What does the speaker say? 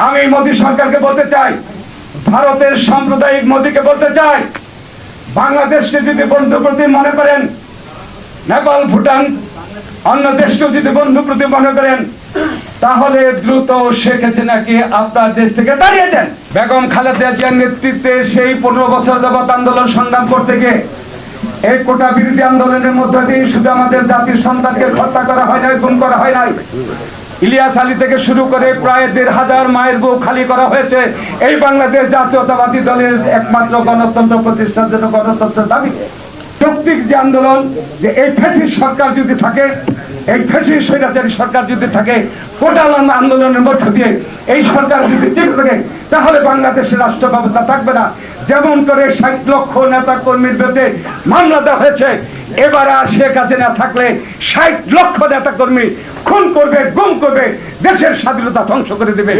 আমি মোদী সরকারকে বলতে চাই, ভারতের সাম্প্রদায়িক মোদীকে বলতে চাই, বাংলাদেশকে যদি বন্ধু প্রতি মনে করেন, নেপাল ভুটান অন্য দেশকেও যদি বন্ধু প্রতি মনে করেন, তাহলে দ্রুত শেখ হাসিনাকে আপনার দেশ থেকে তাড়িয়ে দেন। বেগম খালেদা জিয়ার নেতৃত্বে সেই 15 বছর যাবৎ আন্দোলন সংগ্রাম করতে গিয়ে এই কোটা বিরোধী আন্দোলনের মধ্য দিয়ে শুধু আমাদের জাতির সন্তানকে হত্যা করা হয় নাই, গুম করা হয় নাই। ইলিয়াস আলী থেকে শুরু করে প্রায় 1500 মায়ের বুক খালি করা হয়েছে এই বাংলাদেশ জাতীয়তাবাদী দলের একমাত্র গণতন্ত্র প্রতিষ্ঠার জন্য, গণতন্ত্রের দাবিতে। যৌক্তিক যে আন্দোলন, যে এই ফ্যাসিস্ট সরকার যদি থাকে, এই ফ্যাসিস্ট স্বৈরাচারী সরকার যদি থাকে, কোটা আন্দোলনের মধ্য দিয়ে এই সরকার যদি ঠিক থাকে, তাহলে বাংলাদেশের রাষ্ট্র ব্যবস্থা থাকবে না। যেমন করে 60 লক্ষ নেতা কর্মীর বিরুদ্ধে মামলা দেওয়া হয়েছে, এবার আর শেখ হাসিনা থাকলে 60 লক্ষ নেতা কর্মী খুন করবে, গুম করবে, দেশের স্বাধীনতা ধ্বংস করে দেবে।